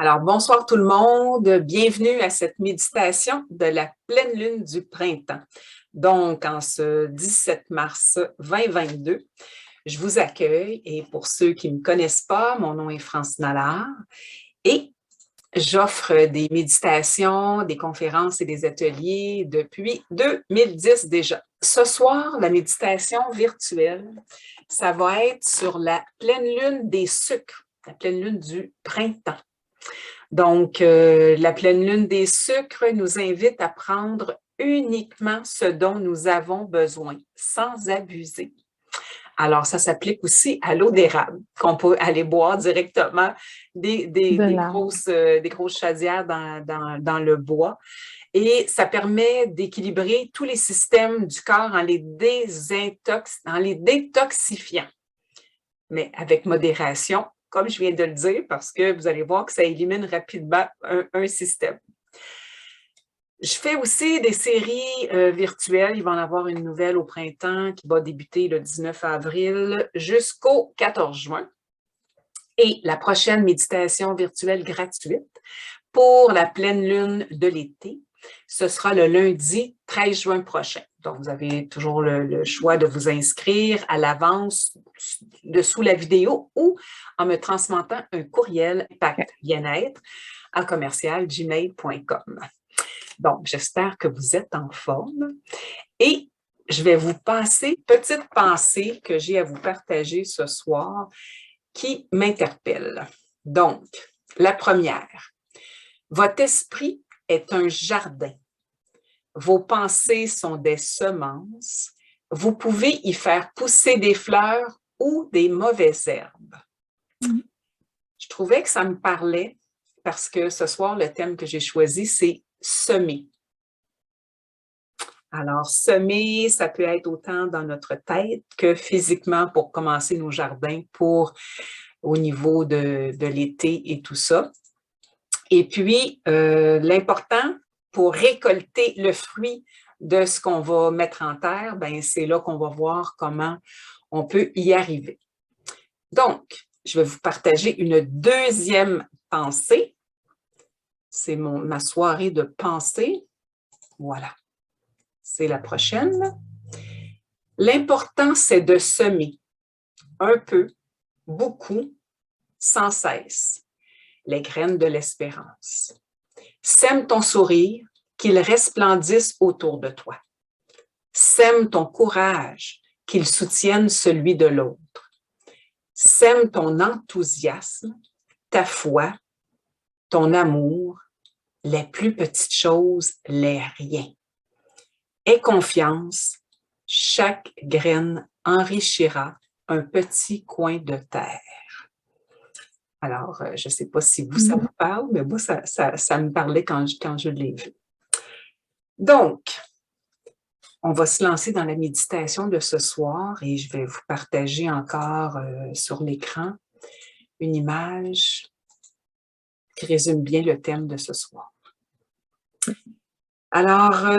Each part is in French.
Alors, bonsoir tout le monde. Bienvenue à cette méditation de la pleine lune du printemps. Donc, en ce 17 mars 2022, je vous accueille et pour ceux qui ne me connaissent pas, mon nom est Francine Allard et j'offre des méditations, des conférences et des ateliers depuis 2010 déjà. Ce soir, la méditation virtuelle, ça va être sur la pleine lune des sucres, la pleine lune du printemps. Donc, la pleine lune des sucres nous invite à prendre uniquement ce dont nous avons besoin, sans abuser. Alors, ça s'applique aussi à l'eau d'érable, qu'on peut aller boire directement des grosses chaudières dans le bois. Et ça permet d'équilibrer tous les systèmes du corps en les détoxifiant, mais avec modération, comme je viens de le dire, parce que vous allez voir que ça élimine rapidement un système. Je fais aussi des séries virtuelles. Il va en avoir une nouvelle au printemps qui va débuter le 19 avril jusqu'au 14 juin. Et la prochaine méditation virtuelle gratuite pour la pleine lune de l'été, ce sera le lundi 13 juin prochain. Donc, vous avez toujours le choix de vous inscrire à l'avance dessous la vidéo ou en me transmettant un courriel Impact Bien-être à commercial@gmail.com. Donc, j'espère que vous êtes en forme et je vais vous passer petite pensée que j'ai à vous partager ce soir qui m'interpelle. Donc, la première, votre esprit est un jardin. Vos pensées sont des semences. Vous pouvez y faire pousser des fleurs ou des mauvaises herbes. Je trouvais que ça me parlait parce que ce soir, le thème que j'ai choisi, c'est semer. Alors, semer, ça peut être autant dans notre tête que physiquement pour commencer nos jardins au niveau de l'été et tout ça. Et puis, l'important pour récolter le fruit de ce qu'on va mettre en terre, ben c'est là qu'on va voir comment on peut y arriver. Donc, je vais vous partager une deuxième pensée. C'est ma soirée de pensée. Voilà. C'est la prochaine. L'important, c'est de semer un peu, beaucoup, sans cesse, les graines de l'espérance. Sème ton sourire, qu'il resplendisse autour de toi. Sème ton courage, qu'il soutienne celui de l'autre. Sème ton enthousiasme, ta foi, ton amour, les plus petites choses, les riens. Aie confiance, chaque graine enrichira un petit coin de terre. Alors, je ne sais pas si vous, ça vous parle, mais moi, ça me parlait quand je l'ai vu. Donc, on va se lancer dans la méditation de ce soir et je vais vous partager encore sur l'écran une image qui résume bien le thème de ce soir. Alors,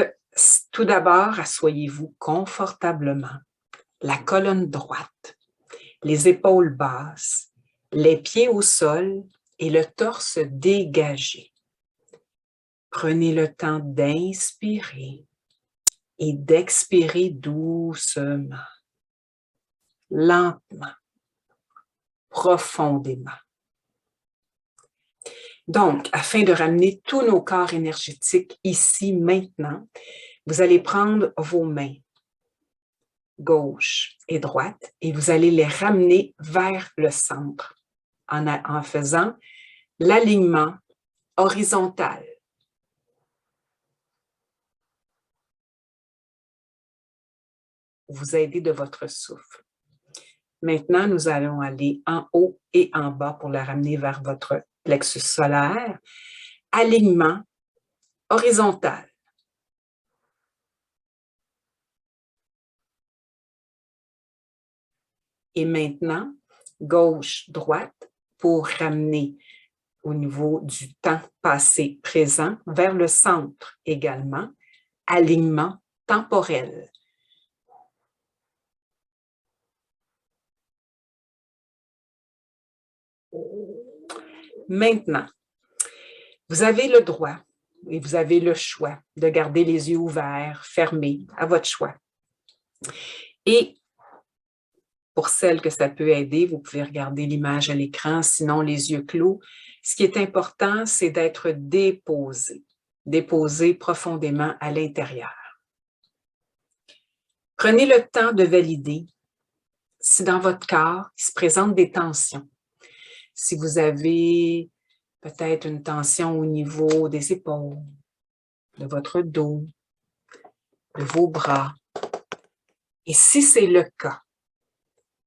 tout d'abord, asseyez-vous confortablement, la colonne droite, les épaules basses, les pieds au sol et le torse dégagé. Prenez le temps d'inspirer et d'expirer doucement, lentement, profondément. Donc, afin de ramener tous nos corps énergétiques ici, maintenant, vous allez prendre vos mains, gauche et droite, et vous allez les ramener vers le centre en faisant l'alignement horizontal. Vous aidez de votre souffle. Maintenant, nous allons aller en haut et en bas pour la ramener vers votre plexus solaire. Alignement horizontal. Et maintenant, gauche-droite pour ramener au niveau du temps passé présent vers le centre également. Alignement temporel. Maintenant, Vous avez le droit et vous avez le choix de garder les yeux ouverts, fermés, à votre choix. Et pour celles que ça peut aider, vous pouvez regarder l'image à l'écran, sinon les yeux clos. Ce qui est important, c'est d'être déposé profondément à l'intérieur. Prenez le temps de valider si dans votre corps, il se présente des tensions. Si vous avez peut-être une tension au niveau des épaules, de votre dos, de vos bras. Et si c'est le cas,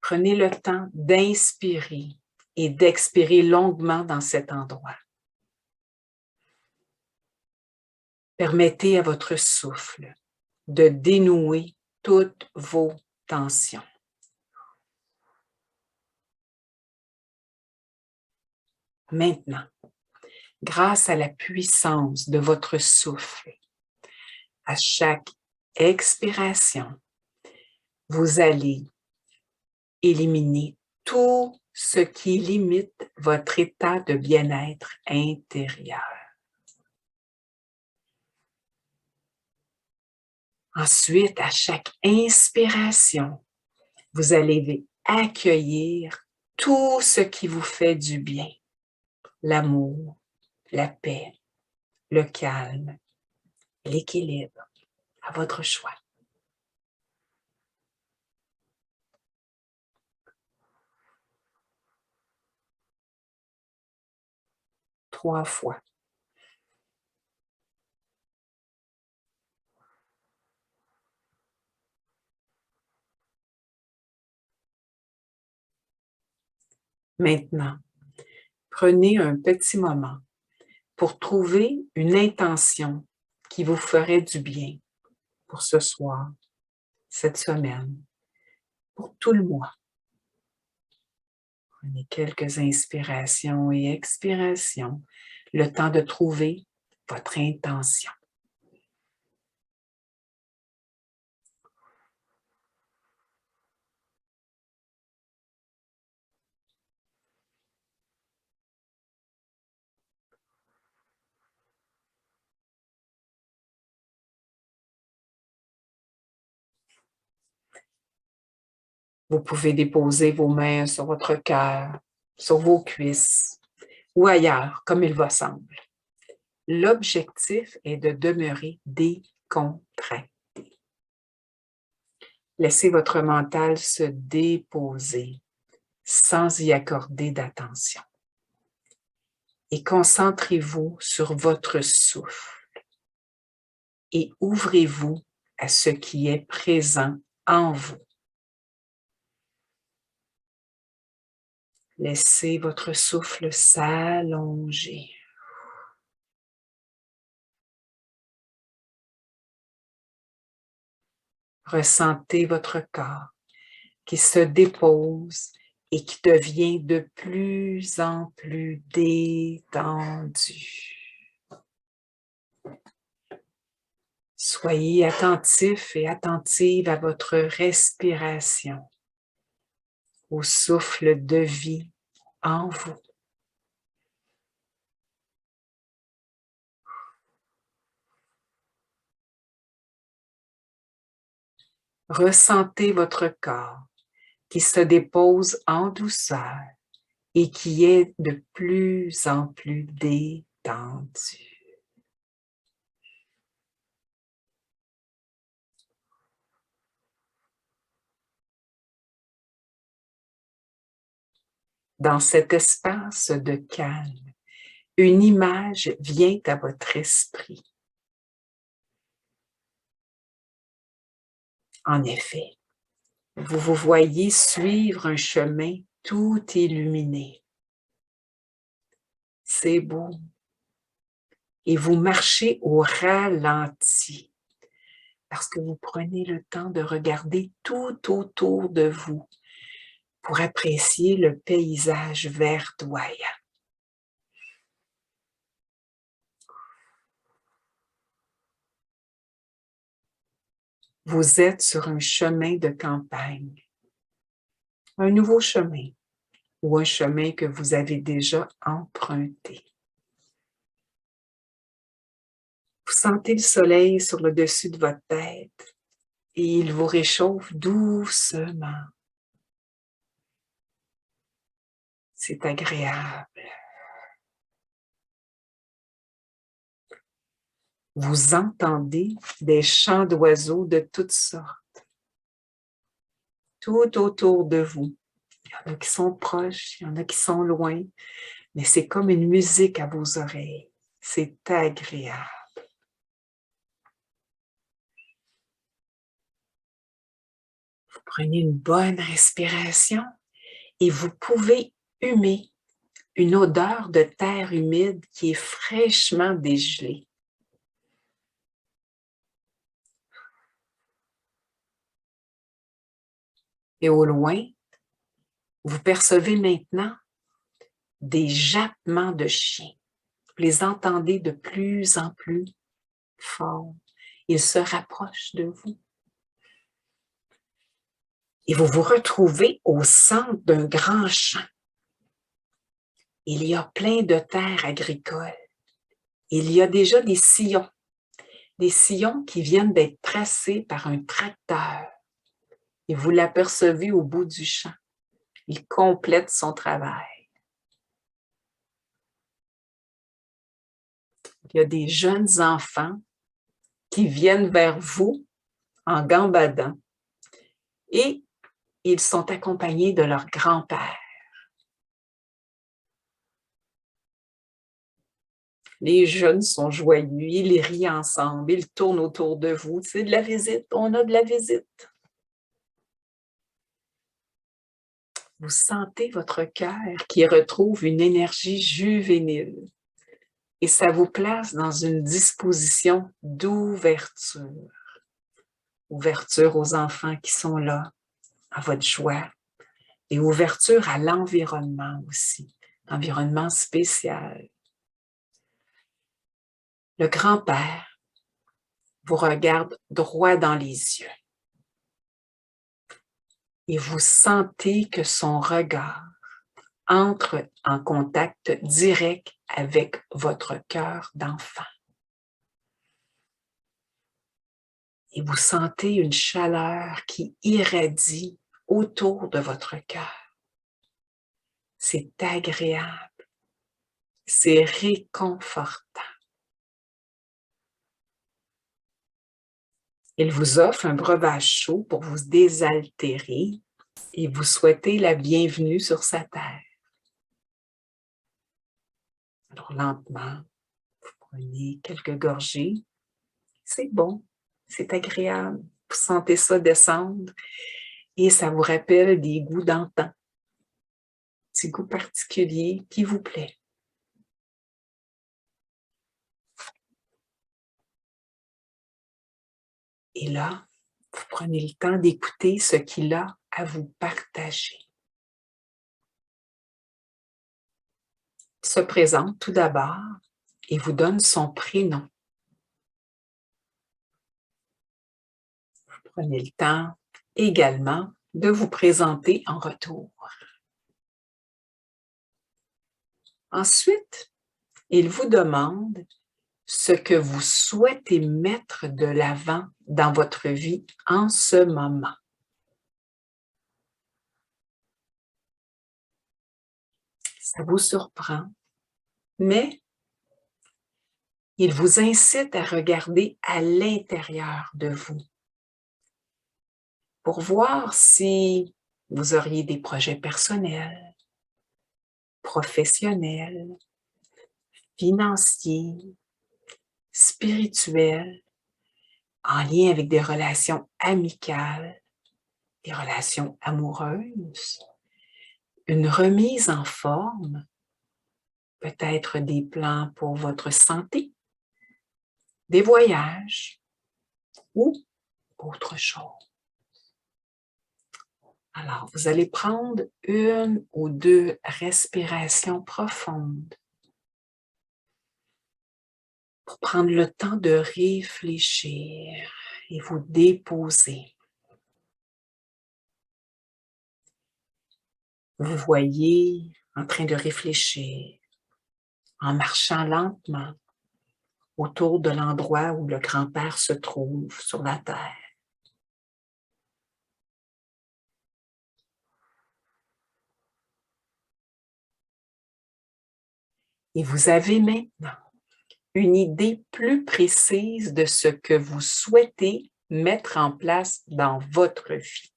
prenez le temps d'inspirer et d'expirer longuement dans cet endroit. Permettez à votre souffle de dénouer toutes vos tensions. Maintenant, grâce à la puissance de votre souffle, à chaque expiration, vous allez éliminer tout ce qui limite votre état de bien-être intérieur. Ensuite, à chaque inspiration, vous allez accueillir tout ce qui vous fait du bien. L'amour, la paix, le calme, l'équilibre, à votre choix. Trois fois. Maintenant, prenez un petit moment pour trouver une intention qui vous ferait du bien pour ce soir, cette semaine, pour tout le mois. Prenez quelques inspirations et expirations, le temps de trouver votre intention. Vous pouvez déposer vos mains sur votre cœur, sur vos cuisses ou ailleurs, comme il vous semble. L'objectif est de demeurer décontracté. Laissez votre mental se déposer sans y accorder d'attention. Et concentrez-vous sur votre souffle et ouvrez-vous à ce qui est présent en vous. Laissez votre souffle s'allonger. Ressentez votre corps qui se dépose et qui devient de plus en plus détendu. Soyez attentif et attentive à votre respiration, au souffle de vie en vous. Ressentez votre corps qui se dépose en douceur et qui est de plus en plus détendu. Dans cet espace de calme, une image vient à votre esprit. En effet, vous vous voyez suivre un chemin tout illuminé. C'est beau. Et vous marchez au ralenti parce que vous prenez le temps de regarder tout autour de vous pour apprécier le paysage verdoyant. Vous êtes sur un chemin de campagne, un nouveau chemin ou un chemin que vous avez déjà emprunté. Vous sentez le soleil sur le dessus de votre tête et il vous réchauffe doucement. C'est agréable. Vous entendez des chants d'oiseaux de toutes sortes, tout autour de vous. Il y en a qui sont proches, il y en a qui sont loin, mais c'est comme une musique à vos oreilles. C'est agréable. Vous prenez une bonne respiration et vous pouvez humer une odeur de terre humide qui est fraîchement dégelée. Et au loin, vous percevez maintenant des jappements de chiens. Vous les entendez de plus en plus fort. Ils se rapprochent de vous. Et vous vous retrouvez au centre d'un grand champ. Il y a plein de terres agricoles. Il y a déjà des sillons qui viennent d'être tracés par un tracteur. Et vous l'apercevez au bout du champ. Il complète son travail. Il y a des jeunes enfants qui viennent vers vous en gambadant et ils sont accompagnés de leur grand-père. Les jeunes sont joyeux, ils rient ensemble, ils tournent autour de vous. C'est de la visite, on a de la visite. Vous sentez votre cœur qui retrouve une énergie juvénile et ça vous place dans une disposition d'ouverture. Ouverture aux enfants qui sont là, à votre joie, et ouverture à l'environnement aussi, environnement spécial. Le grand-père vous regarde droit dans les yeux et vous sentez que son regard entre en contact direct avec votre cœur d'enfant. Et vous sentez une chaleur qui irradie autour de votre cœur. C'est agréable, c'est réconfortant. Il vous offre un breuvage chaud pour vous désaltérer et vous souhaiter la bienvenue sur sa terre. Alors lentement, vous prenez quelques gorgées. C'est bon, c'est agréable. Vous sentez ça descendre et ça vous rappelle des goûts d'antan. Petit goût particulier qui vous plaît. Et là, vous prenez le temps d'écouter ce qu'il a à vous partager. Il se présente tout d'abord et vous donne son prénom. Vous prenez le temps également de vous présenter en retour. Ensuite, il vous demande ce que vous souhaitez mettre de l'avant dans votre vie en ce moment. Ça vous surprend, mais il vous incite à regarder à l'intérieur de vous pour voir si vous auriez des projets personnels, professionnels, financiers, spirituels, en lien avec des relations amicales, des relations amoureuses, une remise en forme, peut-être des plans pour votre santé, des voyages ou autre chose. Alors, vous allez prendre 1 ou 2 respirations profondes pour prendre le temps de réfléchir et vous déposer. Vous voyez en train de réfléchir, en marchant lentement, autour de l'endroit où le grand-père se trouve sur la terre. Et vous avez maintenant une idée plus précise de ce que vous souhaitez mettre en place dans votre vie.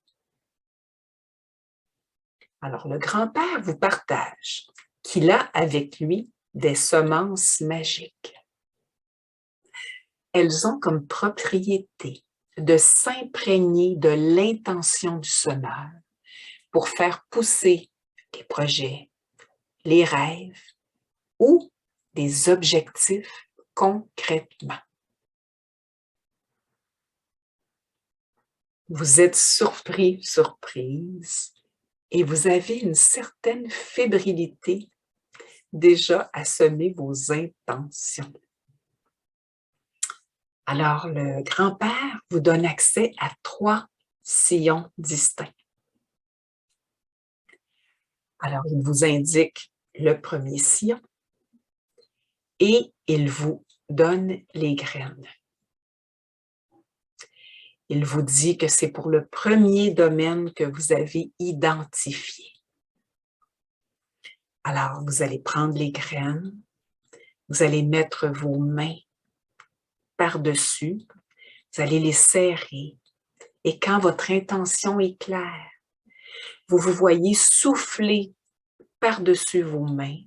Alors, le grand-père vous partage qu'il a avec lui des semences magiques. Elles ont comme propriété de s'imprégner de l'intention du semeur pour faire pousser les projets, les rêves ou des objectifs concrètement. Vous êtes surpris, surprise, et vous avez une certaine fébrilité déjà à semer vos intentions. Alors, le grand-père vous donne accès à 3 sillons distincts. Alors, il vous indique le premier sillon et il vous donne les graines. Il vous dit que c'est pour le premier domaine que vous avez identifié. Alors, vous allez prendre les graines, vous allez mettre vos mains par-dessus, vous allez les serrer. Et quand votre intention est claire, vous vous voyez souffler par-dessus vos mains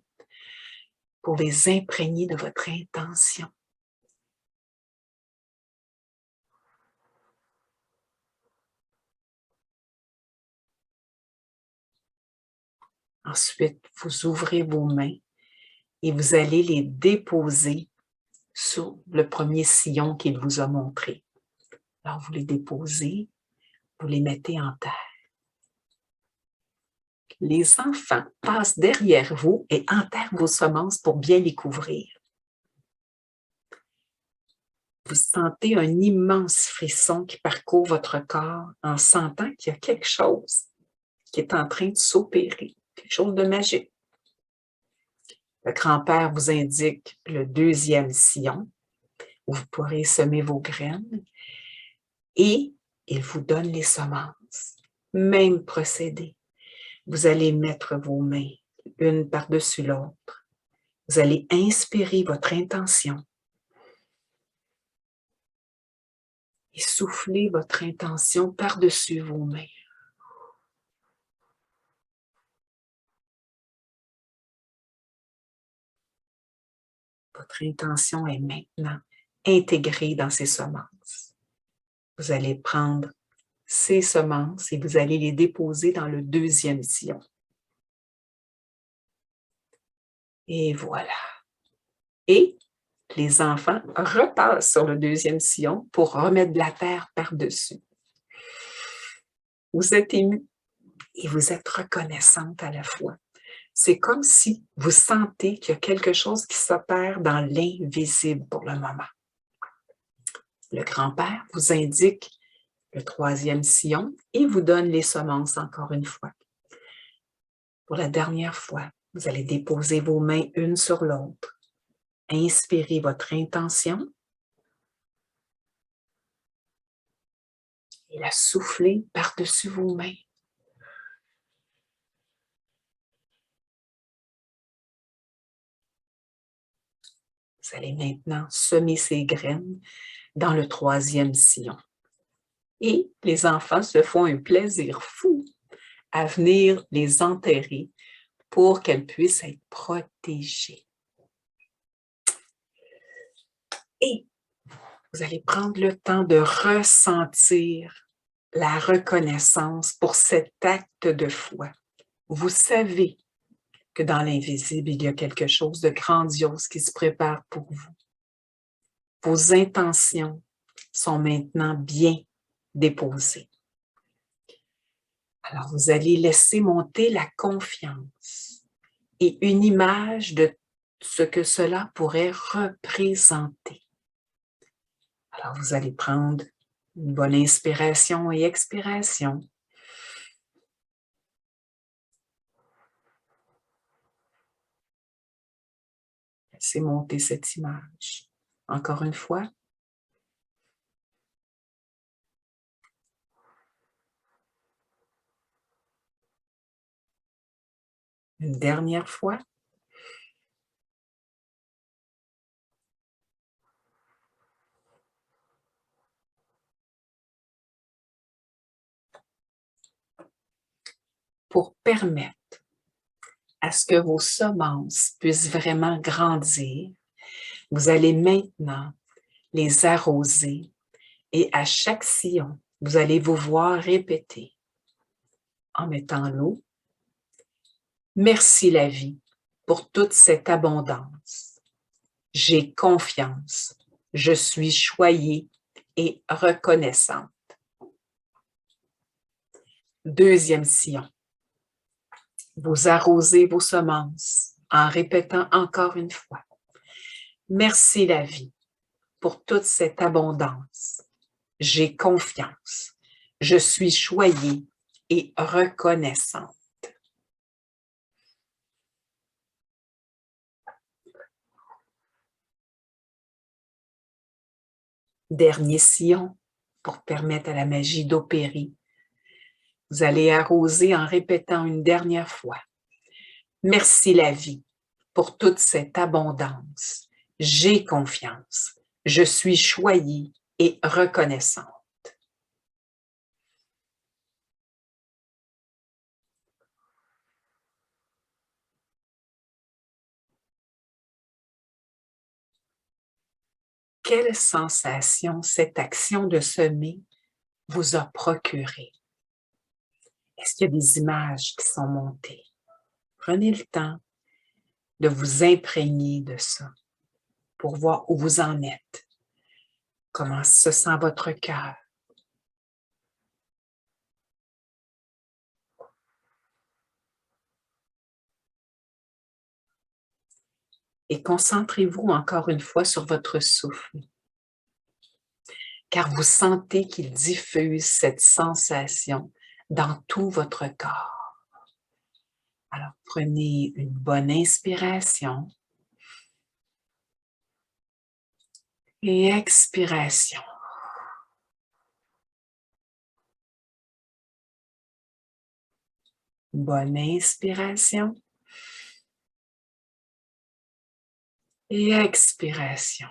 pour les imprégner de votre intention. Ensuite, vous ouvrez vos mains et vous allez les déposer sur le premier sillon qu'il vous a montré. Alors, vous les déposez, vous les mettez en terre. Les enfants passent derrière vous et enterrent vos semences pour bien les couvrir. Vous sentez un immense frisson qui parcourt votre corps en sentant qu'il y a quelque chose qui est en train de s'opérer, quelque chose de magique. Le grand-père vous indique le deuxième sillon où vous pourrez semer vos graines et il vous donne les semences. Même procédé. Vous allez mettre vos mains une par-dessus l'autre. Vous allez inspirer votre intention et souffler votre intention par-dessus vos mains. Votre intention est maintenant intégrée dans ces semences. Vous allez prendre ces semences et vous allez les déposer dans le deuxième sillon. Et voilà. Et les enfants repassent sur le deuxième sillon pour remettre de la terre par-dessus. Vous êtes ému et vous êtes reconnaissante à la fois. C'est comme si vous sentez qu'il y a quelque chose qui s'opère dans l'invisible pour le moment. Le grand-père vous indique le troisième sillon et vous donne les semences encore une fois. Pour la dernière fois, vous allez déposer vos mains une sur l'autre. Inspirez votre intention et la soufflez par-dessus vos mains. Vous allez maintenant semer ces graines dans le troisième sillon. Et les enfants se font un plaisir fou à venir les enterrer pour qu'elles puissent être protégées. Et vous allez prendre le temps de ressentir la reconnaissance pour cet acte de foi. Vous savez que dans l'invisible, il y a quelque chose de grandiose qui se prépare pour vous. Vos intentions sont maintenant bien déposées. Alors, vous allez laisser monter la confiance et une image de ce que cela pourrait représenter. Alors, vous allez prendre une bonne inspiration et expiration. Laissez monter cette image. Encore une fois. Une dernière fois. Pour permettre à ce que vos semences puissent vraiment grandir, vous allez maintenant les arroser et à chaque sillon, vous allez vous voir répéter en mettant l'eau. Merci la vie pour toute cette abondance. J'ai confiance. Je suis choyée et reconnaissante. Deuxième sillon. Vous arrosez vos semences en répétant encore une fois. Merci la vie pour toute cette abondance. J'ai confiance. Je suis choyée et reconnaissante. Dernier sillon pour permettre à la magie d'opérer. Vous allez arroser en répétant une dernière fois. Merci la vie pour toute cette abondance. J'ai confiance. Je suis choyée et reconnaissante. Quelle sensation cette action de semer vous a procuré? Est-ce qu'il y a des images qui sont montées? Prenez le temps de vous imprégner de ça pour voir où vous en êtes. Comment se sent votre cœur? Et concentrez-vous encore une fois sur votre souffle, car vous sentez qu'il diffuse cette sensation dans tout votre corps. Alors, prenez une bonne inspiration et expiration. Bonne inspiration et expiration.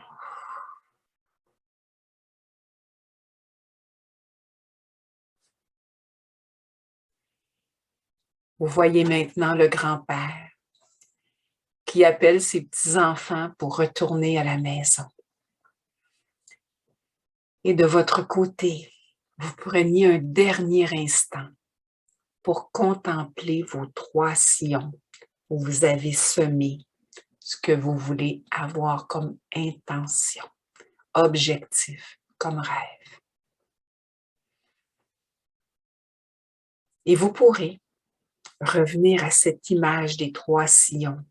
Vous voyez maintenant le grand-père qui appelle ses petits-enfants pour retourner à la maison. Et de votre côté, vous preniez un dernier instant pour contempler vos 3 sillons où vous avez semé ce que vous voulez avoir comme intention, objectif, comme rêve. Et vous pourrez revenir à cette image des 3 sillons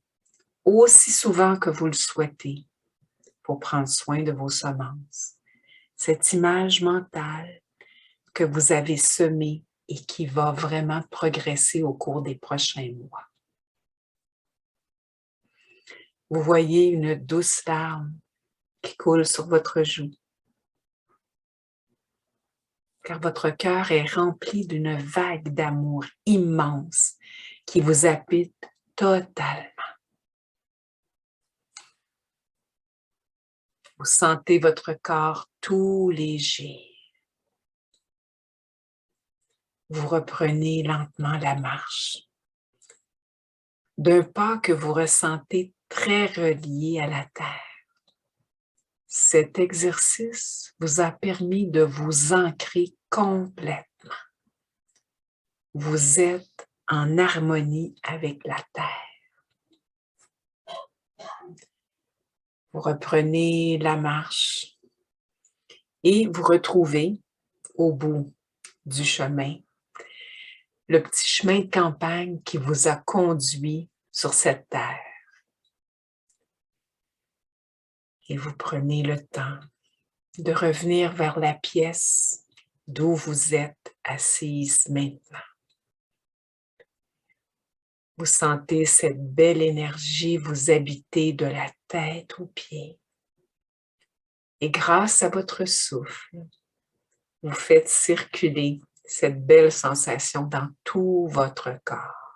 aussi souvent que vous le souhaitez pour prendre soin de vos semences. Cette image mentale que vous avez semée et qui va vraiment progresser au cours des prochains mois. Vous voyez une douce larme qui coule sur votre joue, car votre cœur est rempli d'une vague d'amour immense qui vous habite totalement. Vous sentez votre corps tout léger. Vous reprenez lentement la marche, d'un pas que vous ressentez très relié à la terre. Cet exercice vous a permis de vous ancrer complètement. Vous êtes en harmonie avec la terre. Vous reprenez la marche et vous retrouvez au bout du chemin le petit chemin de campagne qui vous a conduit sur cette terre. Et vous prenez le temps de revenir vers la pièce d'où vous êtes assise maintenant. Vous sentez cette belle énergie vous habiter de la tête aux pieds. Et grâce à votre souffle, vous faites circuler cette belle sensation dans tout votre corps.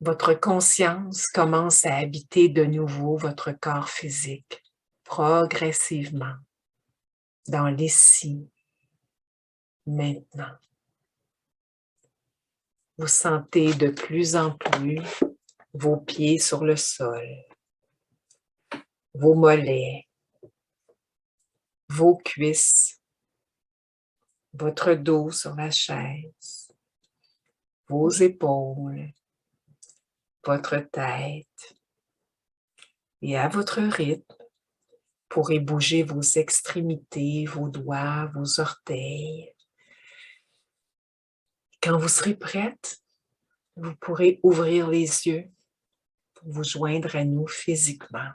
Votre conscience commence à habiter de nouveau votre corps physique, progressivement, dans l'ici, maintenant. Vous sentez de plus en plus vos pieds sur le sol, vos mollets, vos cuisses, votre dos sur la chaise, vos épaules, votre tête. Et à votre rythme, vous pourrez bouger vos extrémités, vos doigts, vos orteils. Quand vous serez prête, vous pourrez ouvrir les yeux pour vous joindre à nous physiquement.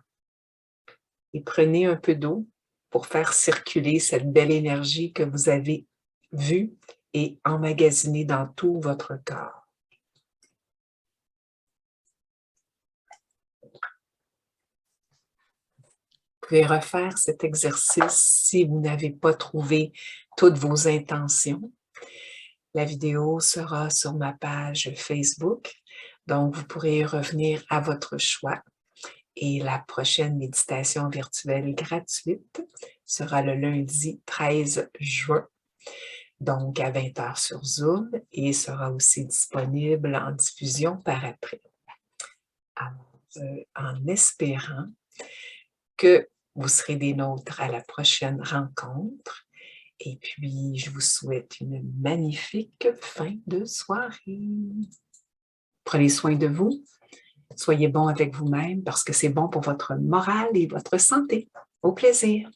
Et prenez un peu d'eau pour faire circuler cette belle énergie que vous avez vue et emmagasinée dans tout votre corps. Vous pouvez refaire cet exercice si vous n'avez pas trouvé toutes vos intentions. La vidéo sera sur ma page Facebook, donc vous pourrez y revenir à votre choix. Et la prochaine méditation virtuelle gratuite sera le lundi 13 juin, donc à 20h sur Zoom, et sera aussi disponible en diffusion par après. Alors, en espérant que vous serez des nôtres à la prochaine rencontre. Et puis, je vous souhaite une magnifique fin de soirée. Prenez soin de vous. Soyez bon avec vous-même parce que c'est bon pour votre morale et votre santé. Au plaisir.